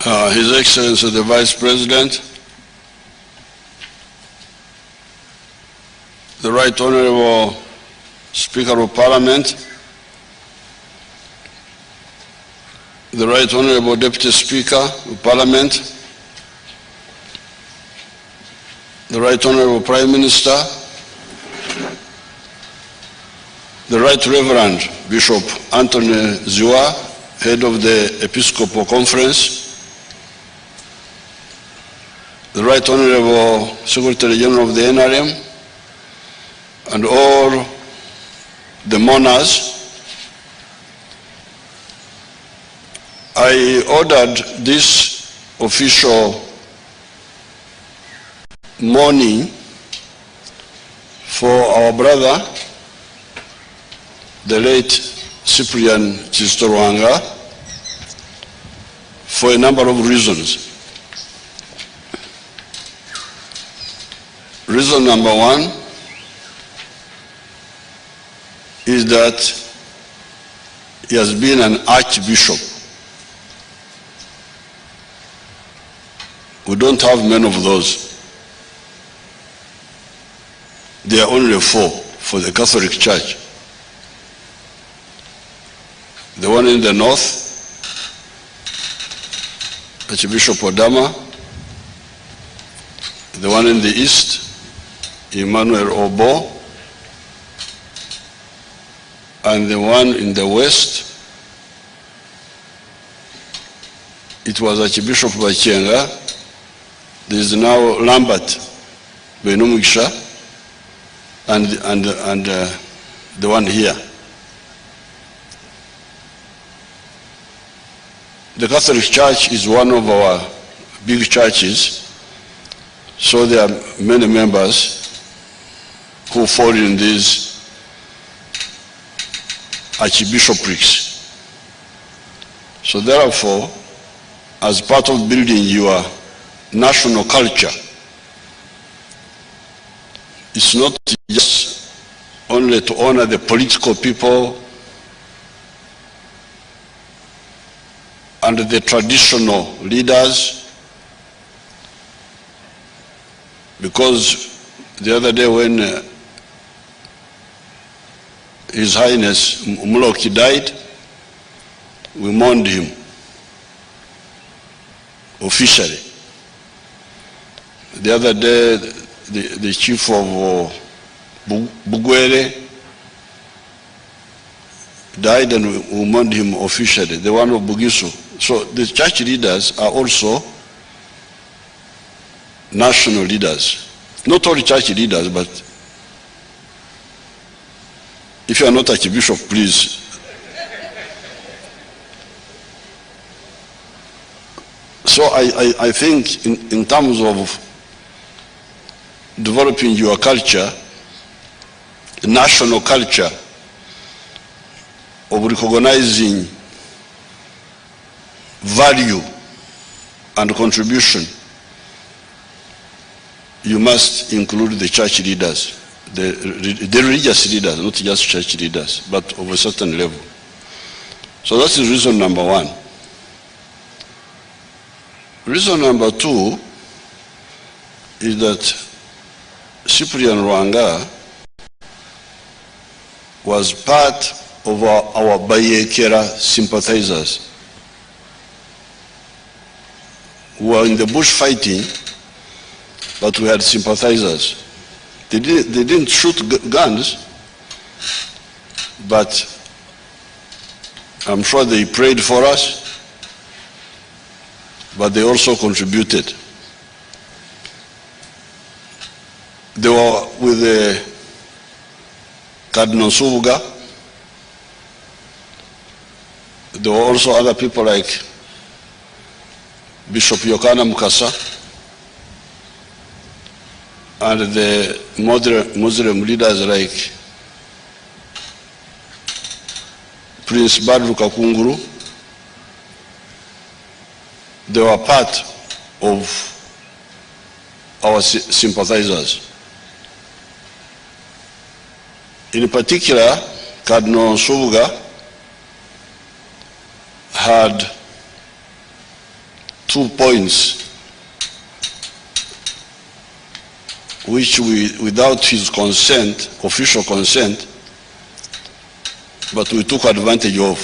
His Excellency the Vice President, the Right Honorable Speaker of Parliament, the Right Honorable Deputy Speaker of Parliament, the Right Honorable Prime Minister, the Right Reverend Bishop Anthony Ziwa, Head of the Episcopal Conference, the Right Honorable Secretary General of the NRM, and all the mourners. I ordered this official mourning for our brother, the late Cyprian Kizito Lwanga, for a number of reasons. Reason number one is that he has been an archbishop. We don't have many of those. There are only 4 for the Catholic Church. The one in the north, Archbishop Odama, the one in the east, Emmanuel Obo, and the one in the west, it was Archbishop Bachenga. There is now Lambert Benumugisha, and the one here. The Catholic Church is one of our big churches, so there are many members who fall in these archbishoprics. So therefore, as part of building your national culture, it's not just only to honor the political people and the traditional leaders, because the other day when His Highness Umuloki died, we mourned him officially. The other day, the chief of Bugwere died and we mourned him officially, the one of Bugisu. So the church leaders are also national leaders. Not only church leaders, but if you are not Archbishop, please. So I think in terms of developing your culture, national culture, of recognizing value and contribution, you must include the church leaders, the religious leaders, not just church leaders, but of a certain level. So that's reason number one. Reason number two is that Cyprian Lwanga was part of our Bayekera sympathizers who were in the bush fighting, but we had sympathizers. They didn't shoot guns, but I'm sure they prayed for us, but they also contributed. They were with the Cardinal Subuga. There were also other people like Bishop Yokana Mukasa and the Muslim leaders like Prince Badru Kakunguru. They were part of our sympathizers. In particular, Cardinal Subuga had 2 points which without his consent, official consent, but we took advantage of.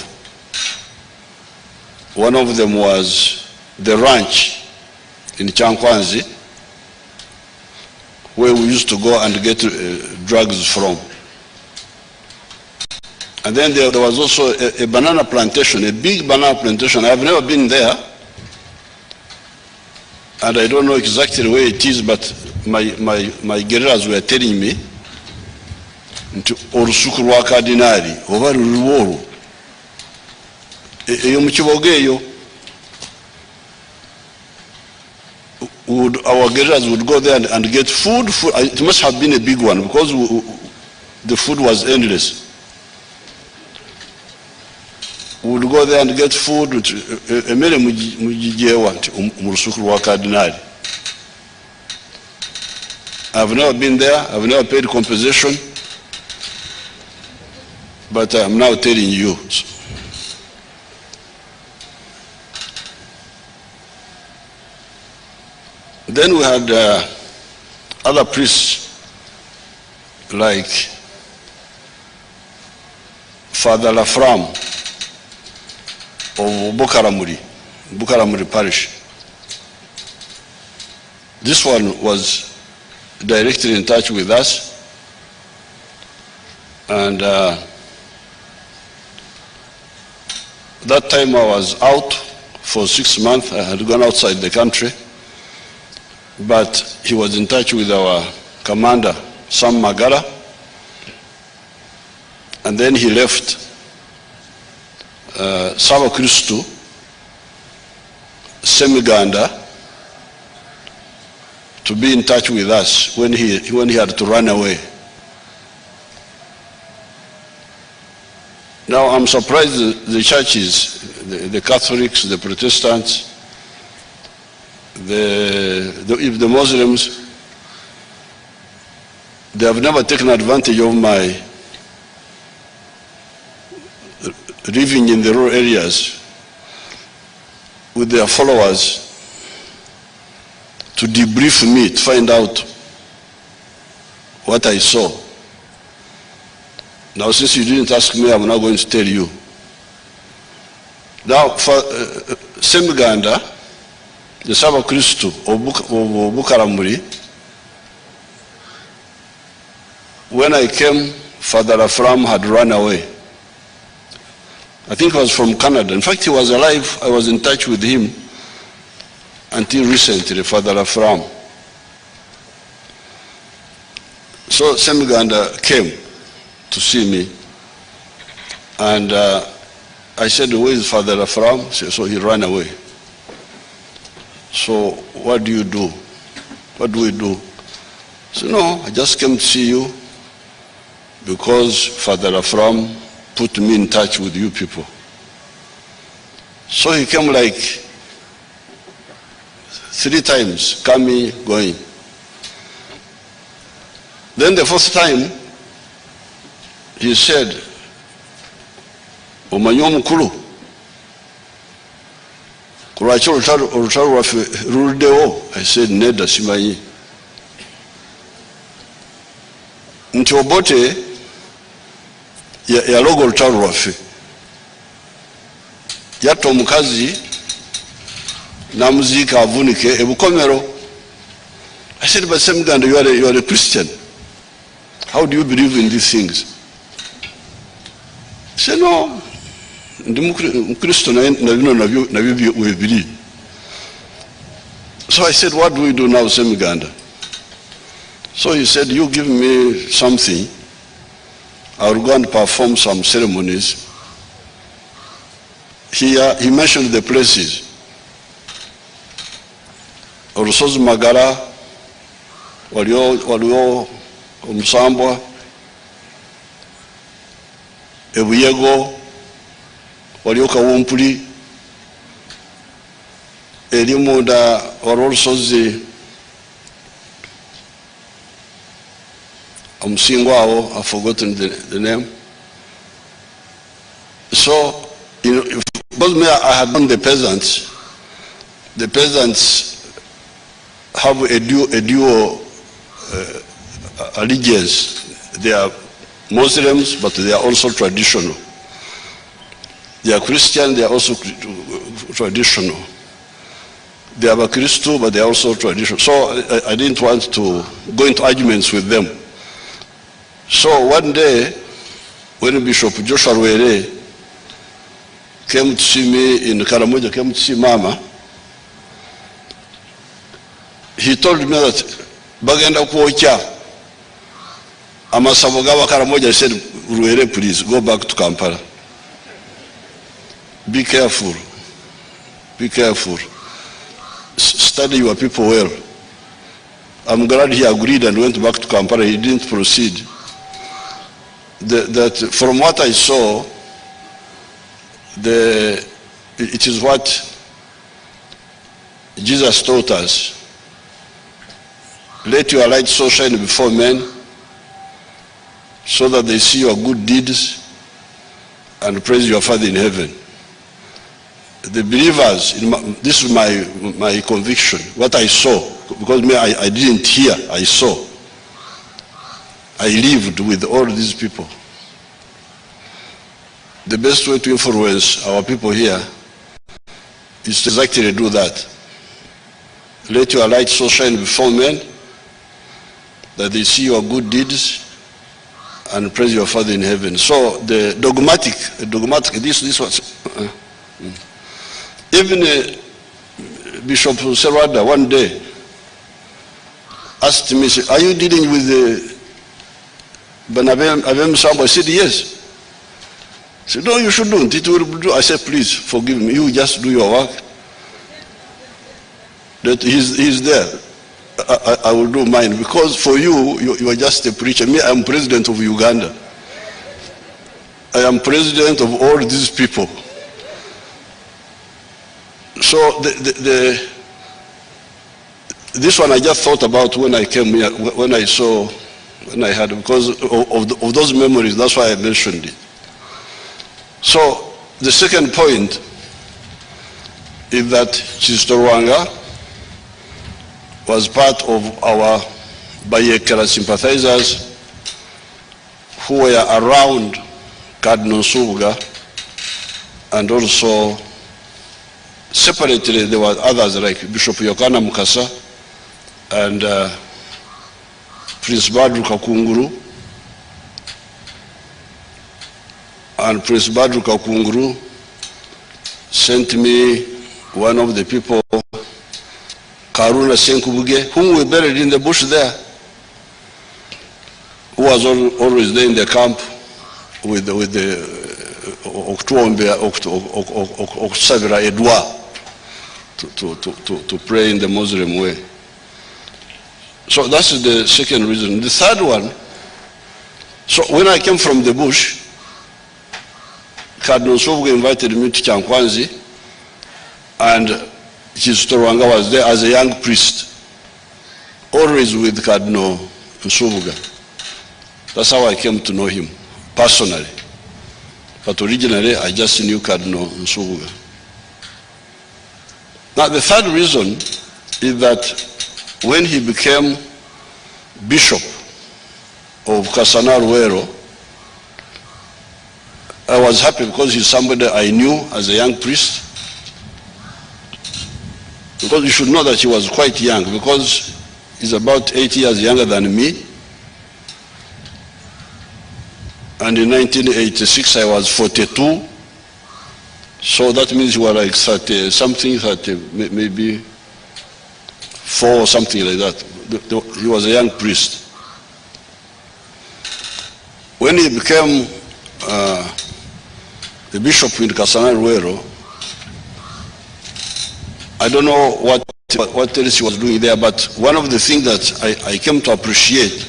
One of them was the ranch in Chankwanzi, where we used to go and get drugs from. And then there was also a banana plantation, a big banana plantation. I've never been there, and I don't know exactly where it is, but my guerrillas were telling me, olusuku lwa kardinali oba luliwo olwo eyo mu kiboga eyo. Our guerrillas would go there and get food. It must have been a big one because the food was endless. We would go there and get food. Emere mujijewa mu lusuku lwa kardinali. I've never been there. I've never paid compensation. But I'm now telling you. Then we had other priests like Father Lafram of Bukaramuri Parish. This one was directly in touch with us, and that time I was out for 6 months. I had gone outside the country, but he was in touch with our commander, Sam Magara, and then he left Saba Kristu, Semiganda, to be in touch with us when he had to run away. Now I'm surprised the churches, the Catholics, the Protestants, if the Muslims, they have never taken advantage of my living in the rural areas with their followers to debrief me, to find out what I saw. Now, since you didn't ask me, I'm not going to tell you. Now, for Semiganda, the Saba Kristu of Bukaramuri, when I came, Father Afram had run away. I think he was from Canada. In fact, he was alive. I was in touch with him until recently, Father Afram. So Semiganda came to see me, and I said, where is Father Afram? So he ran away. So what do you do? What do we do? So no, I just came to see you because Father Afram put me in touch with you people. So he came like 3 times, coming, going. Then the first time, he said, omanyi omukulu kulwaki olutalo lwaffe luluddewo? I said, nedda simanyi. Nti Obote yaloga olutalo lwaffe, yatta omukazi namuziika avunike e Bukomero. I said, but Semiganda, you are a Christian. How do you believe in these things? He said, no, ndi mukristo na bino nabyo webiri. So I said, what do we do now, Semiganda? So he said, you give me something, I will go and perform some ceremonies. Here he mentioned the places. Olusozi Magara, waliwo Omusambwa, Ebuyego, waliwo Kawumpuli, eri munda waliwo olusozi omusingo awo, I've forgotten the name. So, because me, I had known the peasants, the peasants have a dual allegiance. They are Muslims, but they are also traditional. They are Christian, they are also traditional. They are a Christo, but they are also traditional. So I didn't want to go into arguments with them. So one day, when Bishop Joshua Rwere came to see me in Karamoja, came to see Mama, he told me that bagenda kuocha amasabo gaba Karamoja. Said, Rwere, please go back to Kampala. Be careful. Be careful. Study your people well. I'm glad he agreed and went back to Kampala. He didn't proceed. That from what I saw, it is what Jesus taught us. Let your light so shine before men, so that they see your good deeds and praise your Father in heaven. The believers, this is my conviction, what I saw, because I didn't hear, I saw. I lived with all these people. The best way to influence our people here is to exactly do that. Let your light so shine before men that they see your good deeds and praise your Father in heaven. So the dogmatic, this was, even Bishop Serwada one day asked me, are you dealing with the Banabem Sambo? I said, yes. He said, no, you shouldn't. It will do. I said, please forgive me. You just do your work. That he's there. I will do mine. Because for you are just a preacher. Me, I'm president of Uganda. I am president of all these people. So this one I just thought about when I came here, when I had, because of those memories, that's why I mentioned it. So the second point is that Kizito Lwanga was part of our Bayekera sympathizers who were around Cardinal Nsubuga, and also separately there were others like Bishop Yokana Mukasa and Prince Badru Kakunguru. And Prince Badru Kakunguru sent me one of the people, Karuna Senkubuge, whom we buried in the bush there, who was always there in the camp with the Oksavira Edwa to pray in the Muslim way. So that's the second reason. The third one, so when I came from the bush, Cardinal Nsubuga invited me to Chankwanzi, and Kizito Lwanga was there as a young priest, always with Cardinal Nsubuga. That's how I came to know him, personally. But originally, I just knew Cardinal Nsubuga. Now, the third reason is that when he became Bishop of Kasana Ruwero, I was happy because he's somebody I knew as a young priest. Because you should know that he was quite young, because he's about 8 years younger than me. And in 1986, I was 42. So that means you were like 30, something, 30, maybe 4 or something like that. He was a young priest. When he became the bishop in Kasana Ruwero, I don't know what else he was doing there, but one of the things that I came to appreciate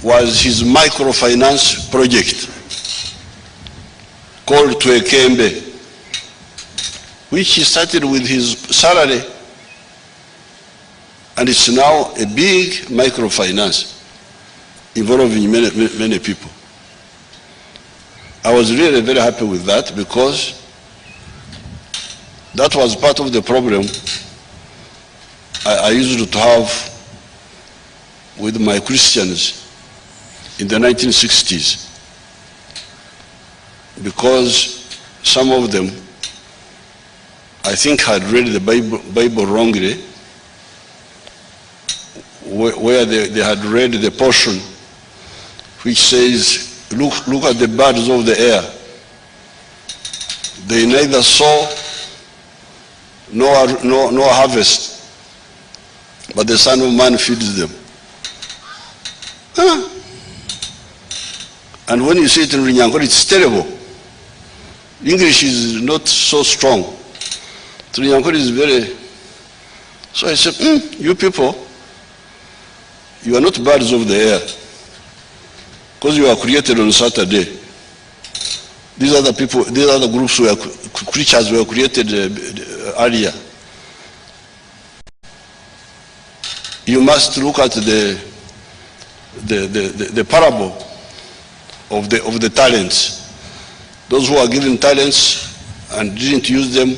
was his microfinance project called Twekembe, which he started with his salary, and it's now a big microfinance involving many people. I was really very happy with that, because That was part of the problem I used to have with my Christians in the 1960s, because some of them, I think, had read the Bible wrongly, where they had read the portion which says, look at the birds of the air. They neither sow nor harvest, but the Son of Man feeds them. Huh? And when you see it in Runyankore, it's terrible. English is not so strong. Runyankore is very... So I said, you people, you are not birds of the air, because you are created on Saturday. These other people, these other groups were creatures were created earlier. You must look at the parable of the talents. Those who are given talents and didn't use them,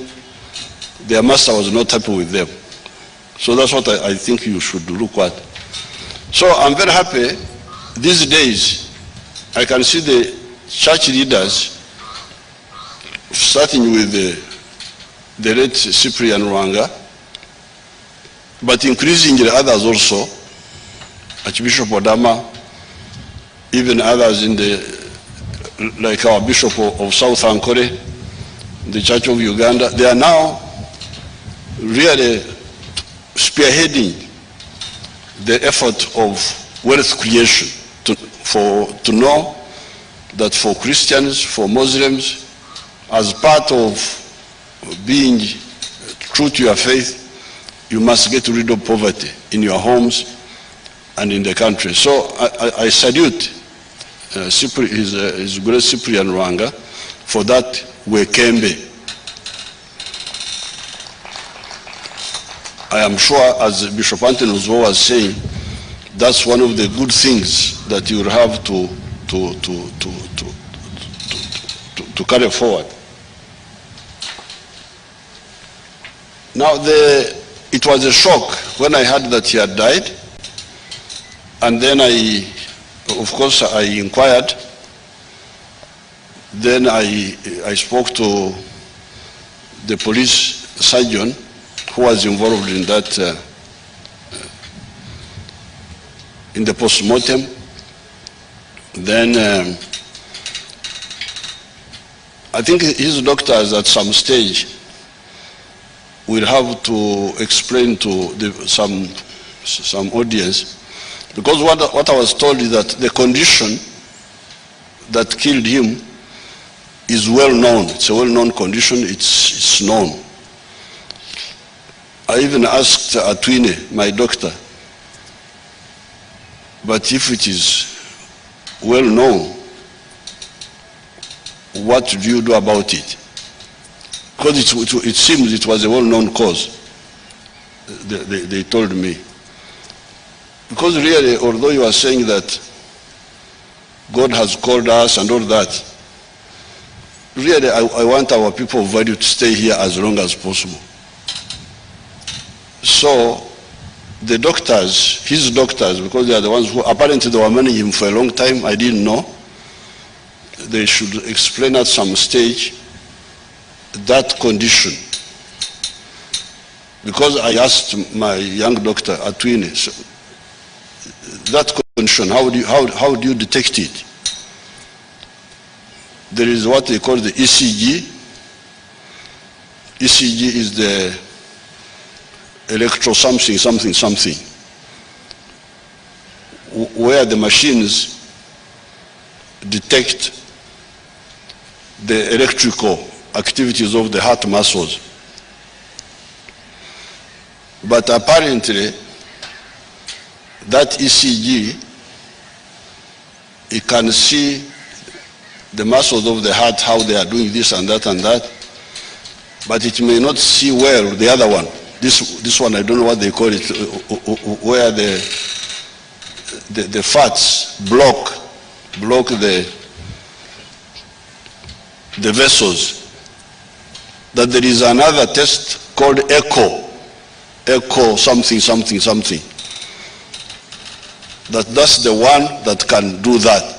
their master was not happy with them. So that's what I think you should look at. So I'm very happy these days. I can see the church leaders, starting with the late Cyprian Lwanga, but increasingly others also, Archbishop Odama, even others in like our Bishop of South Ankole, the Church of Uganda, they are now really spearheading the effort of wealth creation to know that for Christians, for Muslims, as part of being true to your faith, you must get rid of poverty in your homes and in the country. So I salute His Grace Cyprian Lwanga for that wekembe. I am sure, as Bishop Anthony was saying, that's one of the good things that you will have to carry forward. Now, it was a shock when I heard that he had died, and then of course, I inquired. Then I spoke to the police surgeon who was involved in that, in the post-mortem. Then I think his doctors at some stage will have to explain to some audience, because what I was told is that the condition that killed him is well known. It's a well-known condition. It's known. I even asked Atwine, my doctor, but if it is well known, what do you do about it? Because it seems it was a well-known cause, they told me. Because really, although you are saying that God has called us and all that, really I want our people of value to stay here as long as possible. So the doctors, his doctors, because they are the ones who apparently they were managing him for a long time, I didn't know, they should explain at some stage that condition. Because I asked my young doctor, Atwine, so that condition, how do you detect it? There is what they call the ECG. ECG is the electro something, where the machines detect the electrical activities of the heart muscles. But apparently, that ECG, it can see the muscles of the heart, how they are doing this and that, but it may not see well the other one. This one, I don't know what they call it, where the fats block the vessels. that there is another test called echo something, that's the one that can do that.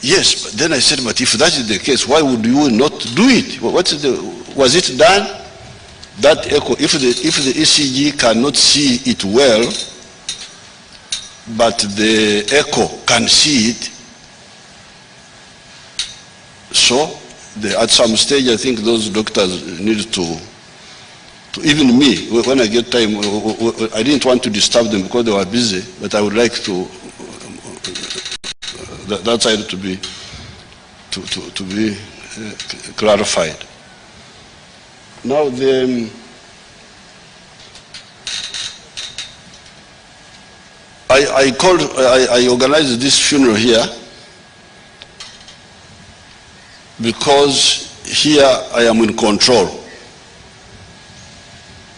Yes, but then I said, but if that is the case, why would you not do it? Was it done? That echo, if the ECG cannot see it well, but the echo can see it, so at some stage I think those doctors need to even me, when I get time, I didn't want to disturb them because they were busy, but I would like to that side to be clarified. Now I organized this funeral here because here I am in control.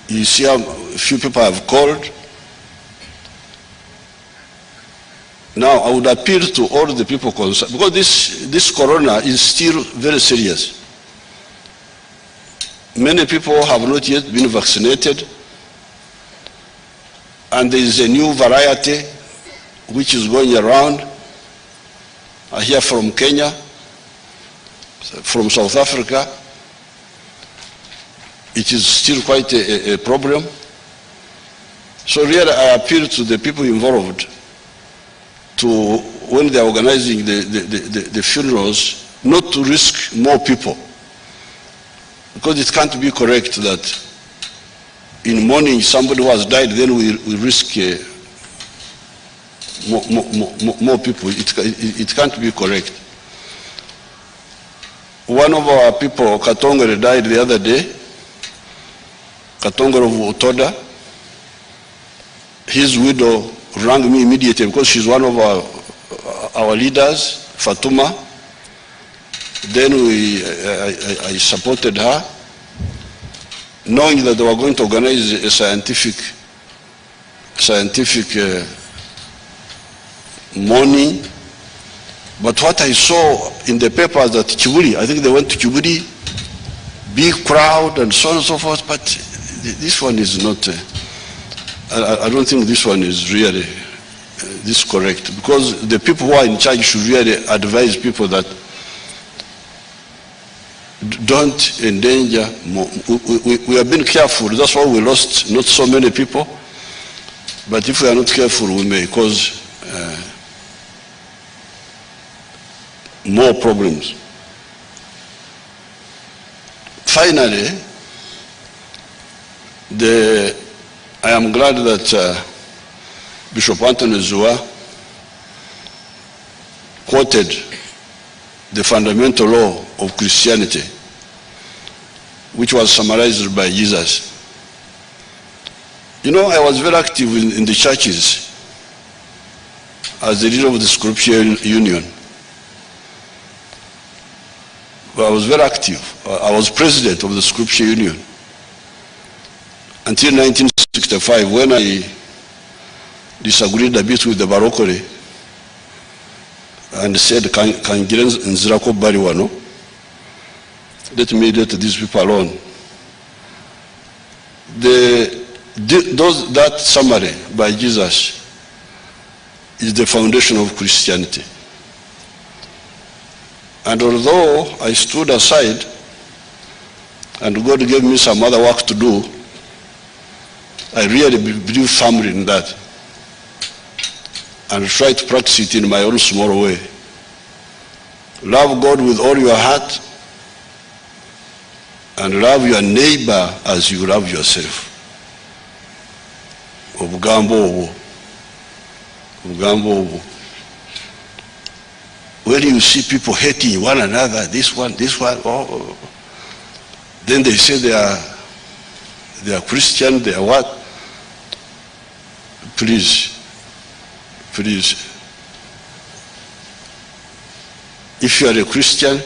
You see how few people have called. Now I would appeal to all the people concerned, because this corona is still very serious. Many people have not yet been vaccinated, and there is a new variety which is going around. I hear from Kenya, from South Africa. It is still quite a problem. So really I appeal to the people involved to, when they are organizing the funerals, not to risk more people. Because it can't be correct that in mourning somebody who has died, then we risk more people. It can't be correct. One of our people, Katongere, died the other day. Katongere of Otoda. His widow rang me immediately because she's one of our leaders, Fatuma. Then I supported her, knowing that they were going to organize a scientific mourning. But what I saw in the papers that Kibuli, I think they went to Kibuli, big crowd and so on and so forth, but this one is not, I don't think this one is really this correct, because the people who are in charge should really advise people that don't endanger more. We have been careful, that's why we lost not so many people, but if we are not careful we may cause more problems. Finally, I am glad that Bishop Anthony Zua quoted the fundamental law of Christianity, which was summarized by Jesus. You know, I was very active in the churches as the leader of the Scripture Union. I was very active. I was president of the Scripture Union until 1965, when I disagreed a bit with the Barokore and said, "Kangira nzirako bari wano. Let me let these people alone." That summary by Jesus is the foundation of Christianity. And although I stood aside and God gave me some other work to do, I really believe firmly in that and try to practice it in my own small way. Love God with all your heart and love your neighbor as you love yourself. Obugambo obo. When you see people hating one another, this one, oh, then they say they are Christian, they are what? Please. If you are a Christian,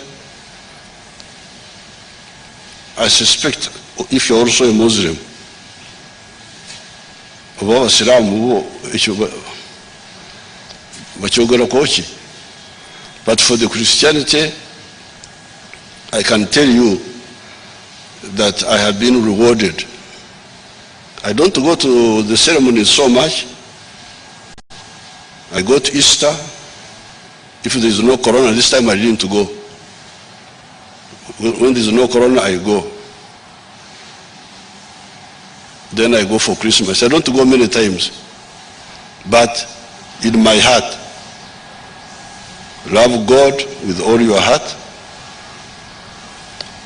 I suspect if you are also a Muslim, but for the Christianity, I can tell you that I had been rewarded. I don't go to the ceremonies so much. I go to Easter. If there is no corona, this time I didn't go. When there is no corona, I go. Then I go for Christmas. I don't go many times. But in my heart, love God with all your heart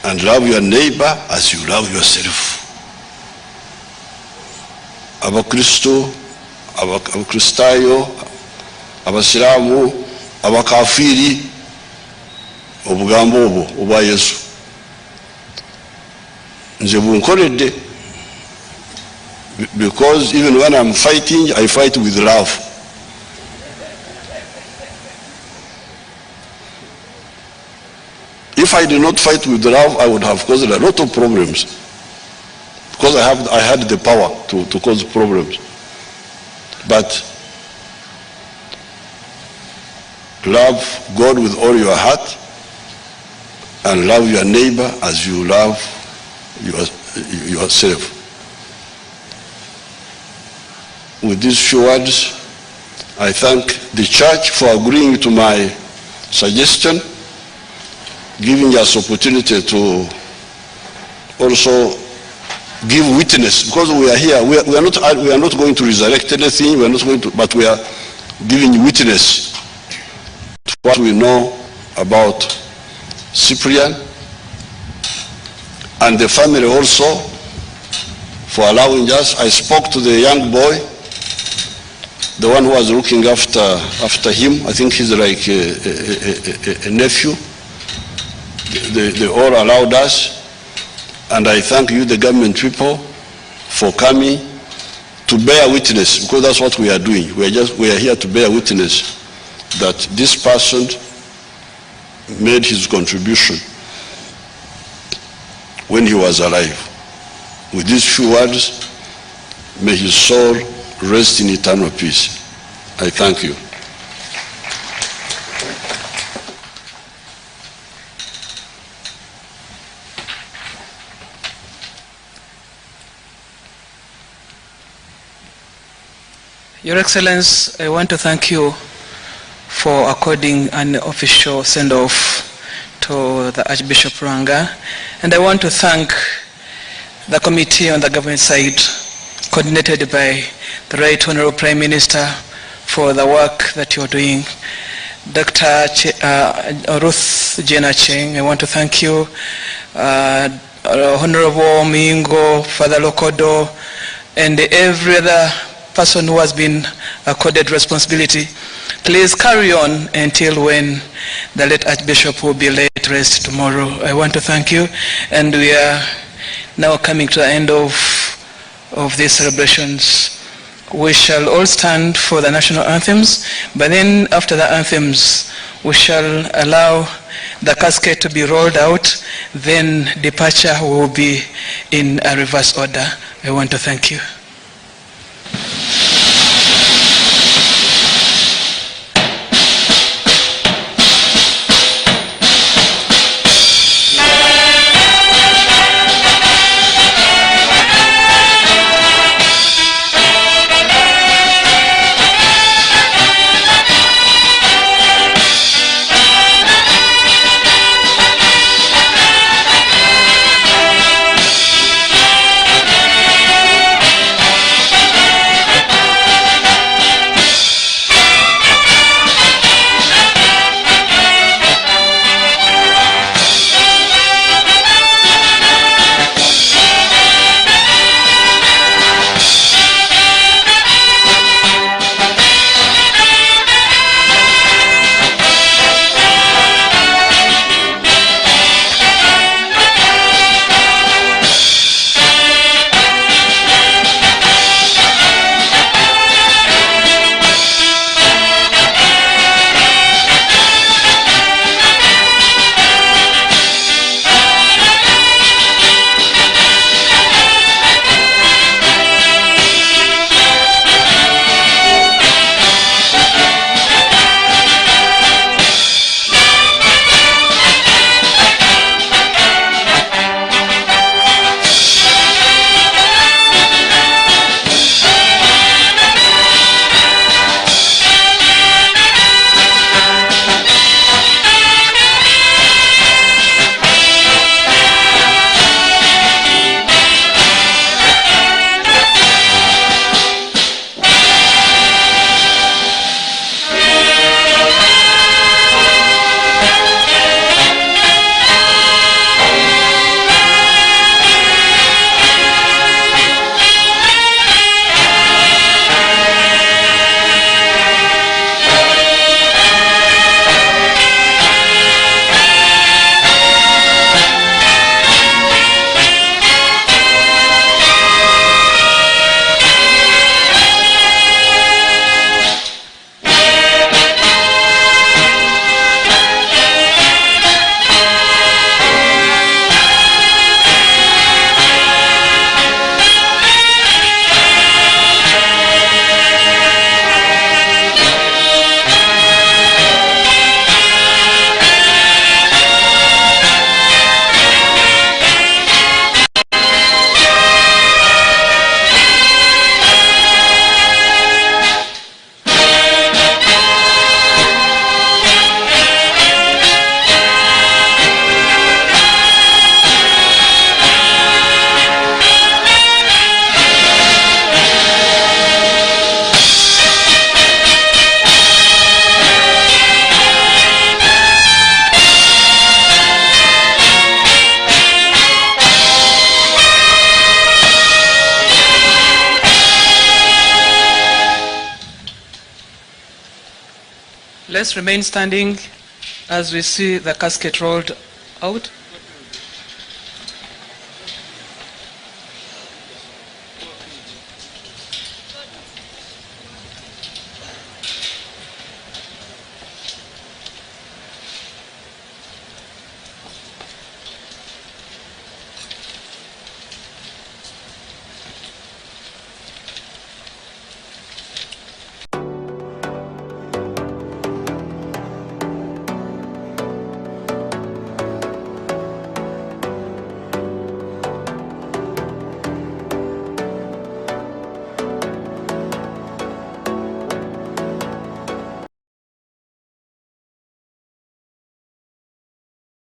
and love your neighbor as you love yourself. Abakristo, abakristayo, abasiramu, abakafiri, obugambo obwo obwa Yesu. Nze bunkoledde, because even when I'm fighting, I fight with love. If I did not fight with love, I would have caused a lot of problems. Because I had the power to cause problems. But love God with all your heart and love your neighbor as you love yourself. With these few words, I thank the church for agreeing to my suggestion, giving us opportunity to also give witness, because we are here. We are not going to resurrect anything. We are not going to, but we are giving witness to what we know about Cyprian and the family also for allowing us. I spoke to the young boy, the one who was looking after him. I think he's like a nephew. They all allowed us, and I thank you, the government people, for coming to bear witness, because that's what we are doing. We are here to bear witness that this person made his contribution when he was alive. With these few words, may his soul rest in eternal peace. I thank you. Your Excellency, I want to thank you for according an official send-off to the Archbishop Lwanga, and I want to thank the committee on the government side, coordinated by the Right Honorable Prime Minister, for the work that you're doing. Dr. Ruth Jena Cheng, I want to thank you. Honorable Mingo, Father Lokodo, and every other person who has been accorded responsibility. Please carry on until when the late Archbishop will be laid to rest tomorrow. I want to thank you, and we are now coming to the end of these celebrations. We shall all stand for the national anthems, but then after the anthems, we shall allow the casket to be rolled out, then departure will be in a reverse order. I want to thank you. Let's remain standing as we see the casket rolled out.